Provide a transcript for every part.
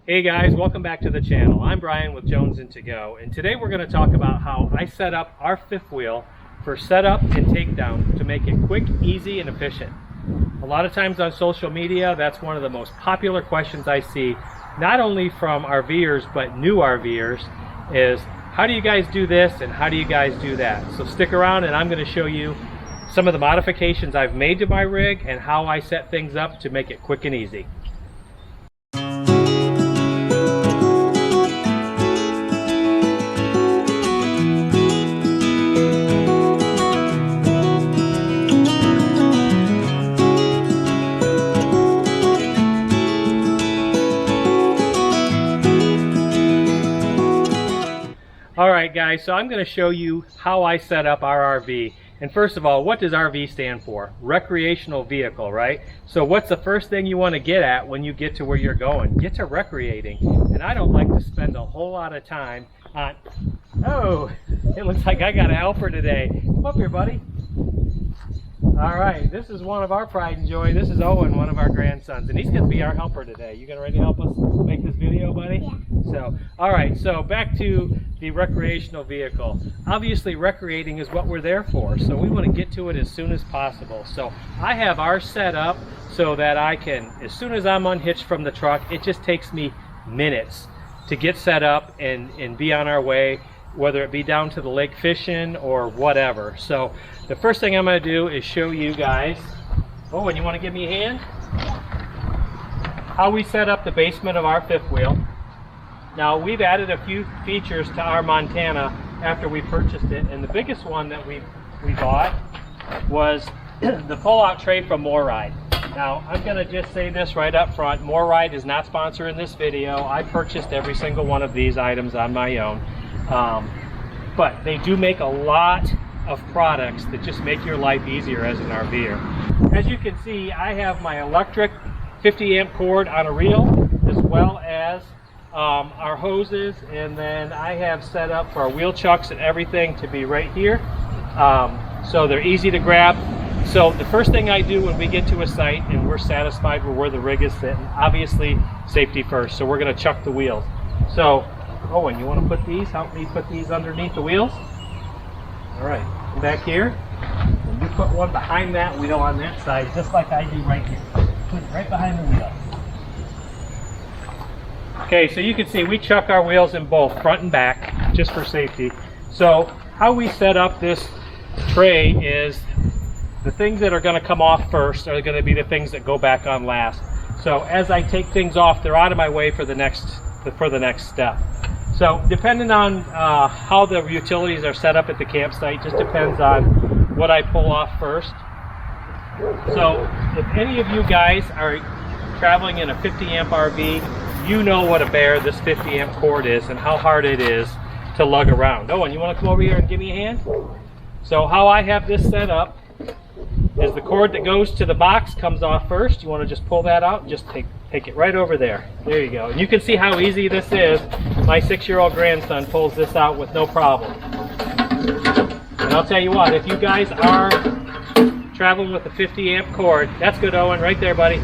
Hey guys, welcome back to the channel. I'm Brian with Jonesin to Go, and today we're going to talk about how I set up our fifth wheel for setup and takedown to make it quick, easy, and efficient. A lot of times on social media, that's one of the most popular questions I see, not only from RVers but new RVers, is how do you guys do this and how do you guys do that? So stick around and I'm going to show you some of the modifications I've made to my rig and how I set things up to make it quick and easy. Alright guys, so I'm going to show you how I set up our RV. And first of all, what does RV stand for? Recreational vehicle, right? So what's the first thing you want to get at when you get to where you're going? Get to recreating. And I don't like to spend a whole lot of time on... Oh, it looks like I got a helper today. Come up here, buddy. Alright, this is one of our pride and joy. This is Owen, one of our grandsons, and he's going to be our helper today. You ready to help us make this video, buddy? Yeah. So, alright, so back to the recreational vehicle. Obviously, recreating is what we're there for, so we want to get to it as soon as possible. So, I have ours set up so that I can, as soon as I'm unhitched from the truck, it just takes me minutes to get set up and be on our way, whether it be down to the lake fishing or whatever. So the first thing I'm going to do is show you guys, oh, and you want to give me a hand? How we set up the basement of our fifth wheel. Now we've added a few features to our Montana after we purchased it, and the biggest one that we bought was the pull-out tray from MORryde. Now I'm going to just say this right up front, MORryde is not sponsoring this video. I purchased every single one of these items on my own. But they do make a lot of products that just make your life easier as an RVer. As you can see, I have my electric 50 amp cord on a reel, as well as our hoses, and then I have set up for our wheel chucks and everything to be right here, so they're easy to grab. So the first thing I do when we get to a site and we're satisfied with where the rig is sitting, obviously safety first, so we're going to chuck the wheels. So Owen, you want to put these? Help me put these underneath the wheels. All right, come back here. And you put one behind that wheel on that side, just like I do right here. Put it right behind the wheel. Okay, so you can see we chuck our wheels in both front and back, just for safety. So how we set up this tray is the things that are going to come off first are going to be the things that go back on last. So as I take things off, they're out of my way for the next step. So depending on how the utilities are set up at the campsite, just depends on what I pull off first. So if any of you guys are traveling in a 50 amp RV, you know what a bear this 50 amp cord is and how hard it is to lug around. Oh, and you want to come over here and give me a hand? So how I have this set up is the cord that goes to the box comes off first. You want to just pull that out and just take it right over there. There you go. And you can see how easy this is. My 6-year-old grandson pulls this out with no problem. And I'll tell you what, if you guys are traveling with a 50 amp cord, that's good, Owen, right there, buddy.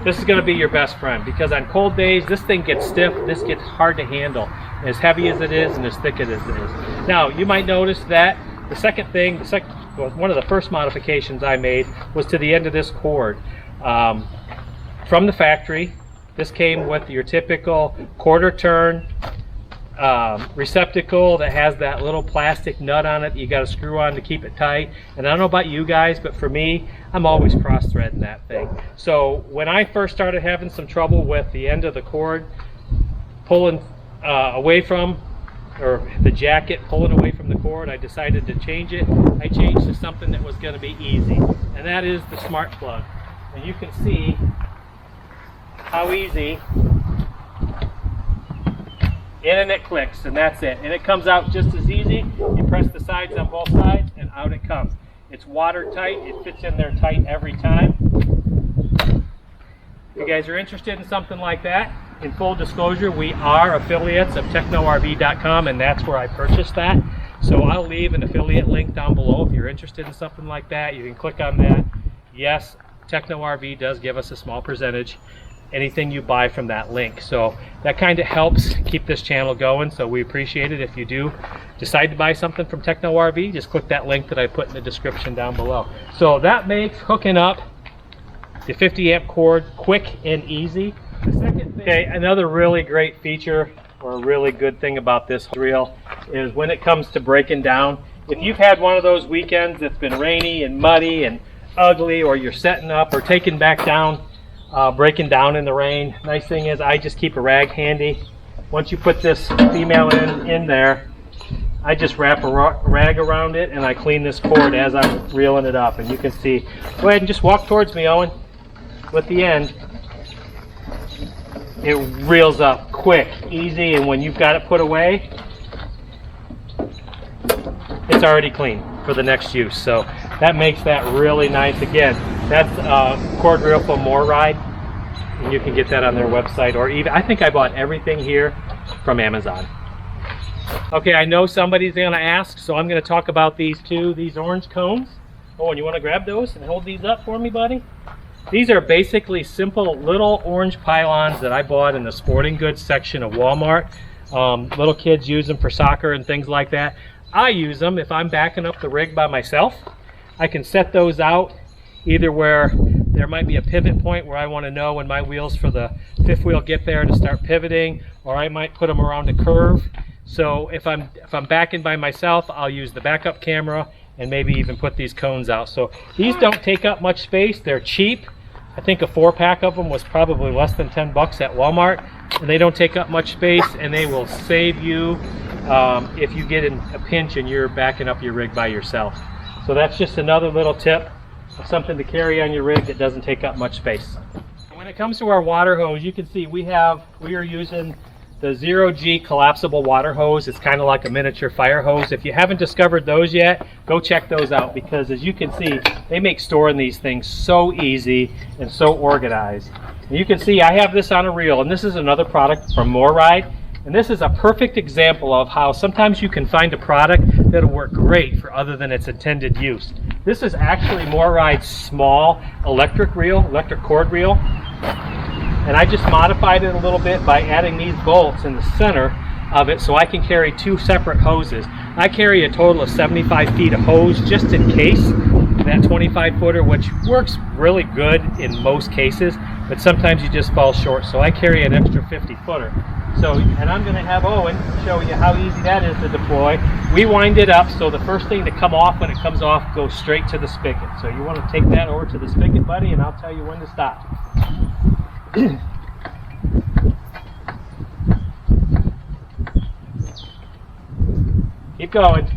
This is going to be your best friend, because on cold days, this thing gets stiff, this gets hard to handle, as heavy as it is and as thick as it is. Now, you might notice that the second thing, one of the first modifications I made was to the end of this cord. From the factory, this came with your typical quarter turn receptacle that has that little plastic nut on it you got to screw on to keep it tight. And I don't know about you guys, but for me, I'm always cross-threading that thing. So when I first started having some trouble with the end of the cord pulling away from, or the jacket pulling away from the cord, I decided to change it. I changed to something that was going to be easy, and that is the smart plug. And you can see how easy in, and it clicks, and that's it. And it comes out just as easy. You press the sides on both sides and out it comes. It's watertight. It fits in there tight every time. If you guys are interested in something like that, in full disclosure, we are affiliates of TechnoRV.com, and that's where I purchased that. So I'll leave an affiliate link down below. If you're interested in something like that, you can click on that. Yes, TechnoRV does give us a small percentage, anything you buy from that link. So that kind of helps keep this channel going, so we appreciate it. If you do decide to buy something from Techno RV, just click that link that I put in the description down below. So that makes hooking up the 50 amp cord quick and easy. The second thing, okay, another really great feature or a really good thing about this reel is when it comes to breaking down. If you've had one of those weekends that's been rainy and muddy and ugly, or you're setting up or taking back down, breaking down in the rain, nice thing is I just keep a rag handy. Once you put this female in there, I just wrap a rag around it and I clean this cord as I'm reeling it up. And you can see, go ahead and just walk towards me, Owen, with the end. It reels up quick, easy, and when you've got it put away, it's already clean for the next use. So that makes that really nice. Again, that's a cord reel from MORryde, and you can get that on their website, or even, I think I bought everything here from Amazon. Okay, I know somebody's gonna ask, so I'm gonna talk about these orange cones. Oh, and you wanna grab those and hold these up for me, buddy? These are basically simple little orange pylons that I bought in the sporting goods section of Walmart. Little kids use them for soccer and things like that. I use them if I'm backing up the rig by myself. I can set those out either where there might be a pivot point where I want to know when my wheels for the fifth wheel get there to start pivoting, or I might put them around a curve. So if I'm backing by myself, I'll use the backup camera and maybe even put these cones out. So these don't take up much space. They're cheap. I think a 4-pack of them was probably less than 10 bucks at Walmart, and they don't take up much space, and they will save you if you get in a pinch and you're backing up your rig by yourself. So that's just another little tip of something to carry on your rig that doesn't take up much space. When it comes to our water hose, you can see we are using the 0G collapsible water hose. It's kind of like a miniature fire hose. If you haven't discovered those yet, go check those out, because as you can see, they make storing these things so easy and so organized. And you can see I have this on a reel, and this is another product from MORryde. And this is a perfect example of how sometimes you can find a product that'll work great for other than its intended use. This is actually MORryde's small electric cord reel. And I just modified it a little bit by adding these bolts in the center of it so I can carry 2 separate hoses. I carry a total of 75 feet of hose just in case, that 25 footer, which works really good in most cases, but sometimes you just fall short. So I carry an extra 50 footer. So, and I'm going to have Owen show you how easy that is to deploy. We wind it up so the first thing to come off when it comes off goes straight to the spigot. So you want to take that over to the spigot, buddy, and I'll tell you when to stop. Keep going.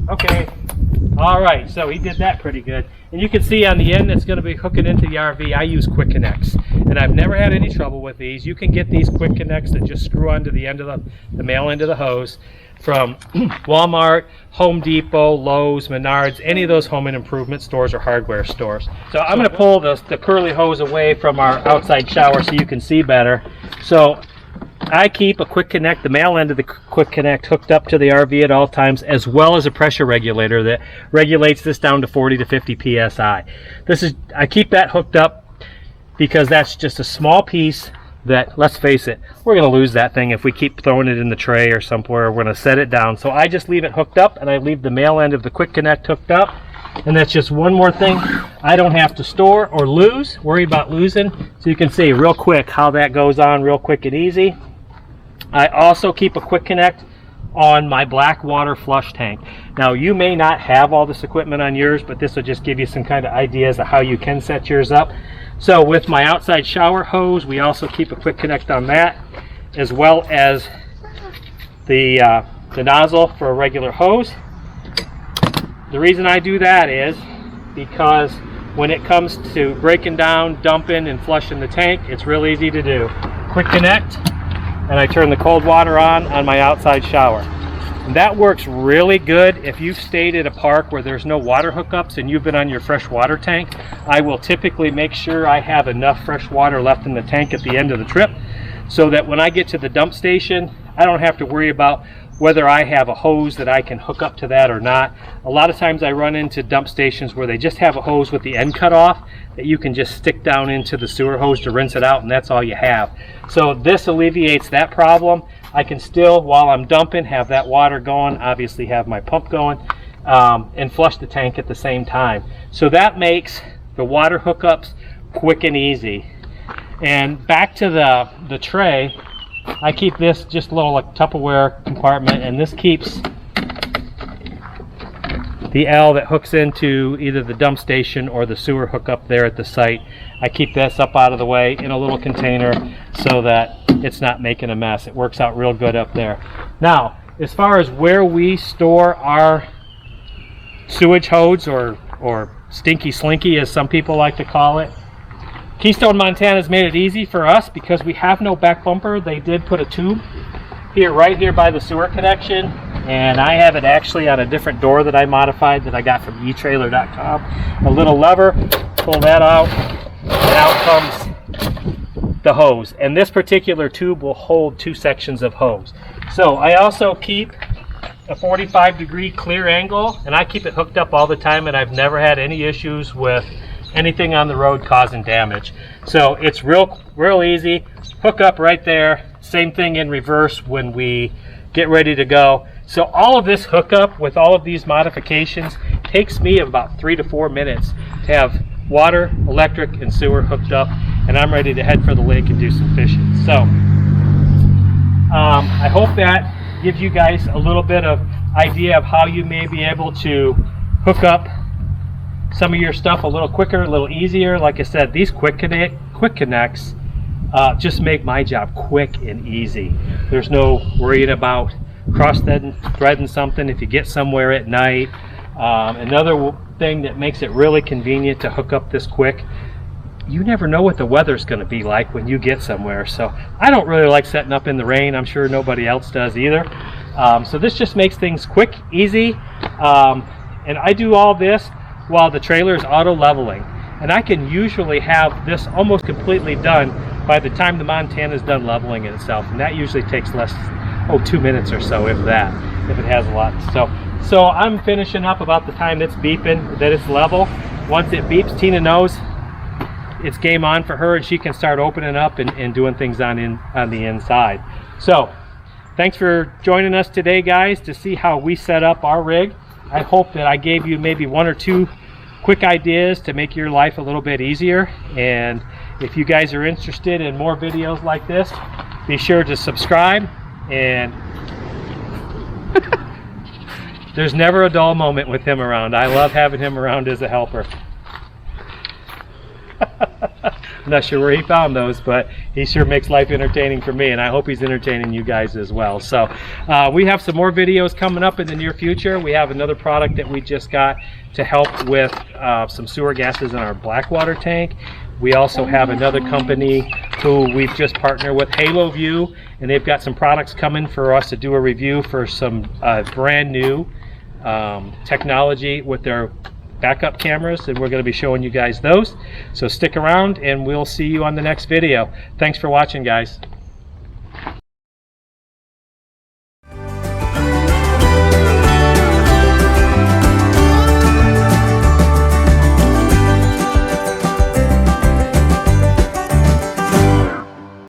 Okay. All right, so he did that pretty good. And you can see on the end that's going to be hooking into the RV, I use quick connects. And I've never had any trouble with these. You can get these quick connects that just screw onto the end of the male end of the hose from Walmart, Home Depot, Lowe's, Menards, any of those home and improvement stores or hardware stores. So I'm going to pull the curly hose away from our outside shower so you can see better. So I keep a quick connect, the male end of the quick connect, hooked up to the RV at all times, as well as a pressure regulator that regulates this down to 40 to 50 psi. I keep that hooked up because that's just a small piece that, let's face it, we're going to lose that thing if we keep throwing it in the tray or somewhere. We're going to set it down. So I just leave it hooked up, and I leave the male end of the quick connect hooked up. And that's just one more thing I don't have to store or worry about losing. So you can see real quick how that goes on real quick and easy. I also keep a quick connect on my black water flush tank. Now you may not have all this equipment on yours, but this will just give you some kind of ideas of how you can set yours up. So with my outside shower hose, we also keep a quick connect on that, as well as the nozzle for a regular hose. The reason I do that is because when it comes to breaking down, dumping, and flushing the tank, it's real easy to do. Quick connect, and I turn the cold water on my outside shower. And that works really good if you've stayed at a park where there's no water hookups and you've been on your fresh water tank. I will typically make sure I have enough fresh water left in the tank at the end of the trip so that when I get to the dump station, I don't have to worry about whether I have a hose that I can hook up to that or not. A lot of times I run into dump stations where they just have a hose with the end cut off that you can just stick down into the sewer hose to rinse it out, and that's all you have. So this alleviates that problem. I can still, while I'm dumping, have that water going, obviously have my pump going, and flush the tank at the same time. So that makes the water hookups quick and easy. And back to the tray, I keep this just a little like Tupperware compartment, and this keeps the L that hooks into either the dump station or the sewer hookup there at the site. I keep this up out of the way in a little container so that it's not making a mess. It works out real good up there. Now, as far as where we store our sewage hose, or stinky slinky as some people like to call it, Keystone Montana has made it easy for us because we have no back bumper. They did put a tube here, right here by the sewer connection, and I have it actually on a different door that I modified that I got from etrailer.com. A little lever, pull that out, and out comes the hose. And this particular tube will hold 2 sections of hose. So I also keep a 45-degree clear angle, and I keep it hooked up all the time, and I've never had any issues with anything on the road causing damage. So it's real easy. Hook up right there. Same thing in reverse when we get ready to go. So all of this hookup with all of these modifications takes me about 3 to 4 minutes to have water, electric, and sewer hooked up, and I'm ready to head for the lake and do some fishing. So I hope that gives you guys a little bit of idea of how you may be able to hook up some of your stuff a little quicker, a little easier. Like I said, these quick connects just make my job quick and easy. There's no worrying about cross-threading something if you get somewhere at night. Another thing that makes it really convenient to hook up this quick, you never know what the weather's going to be like when you get somewhere. So I don't really like setting up in the rain. I'm sure nobody else does either. So this just makes things quick, easy, and I do all this while the trailer is auto leveling, and I can usually have this almost completely done by the time the Montana is done leveling it itself, and that usually takes less, 2 minutes or so, if that, if it has a lot. So I'm finishing up about the time it's beeping that it's level. Once it beeps, Tina knows it's game on for her, and she can start opening up and doing things on the inside. So thanks for joining us today, guys, to see how we set up our rig. I hope that I gave you maybe 1 or 2 quick ideas to make your life a little bit easier. And if you guys are interested in more videos like this, be sure to subscribe. And there's never a dull moment with him around. I love having him around as a helper. I'm not sure where he found those, but he sure makes life entertaining for me, and I hope he's entertaining you guys as well. So we have some more videos coming up in the near future. We have another product that we just got to help with some sewer gases in our Blackwater tank. We also have another company who we've just partnered with, Halo View, and they've got some products coming for us to do a review for some brand new technology with their backup cameras, and we're going to be showing you guys those. So stick around, and we'll see you on the next video. Thanks for watching, guys.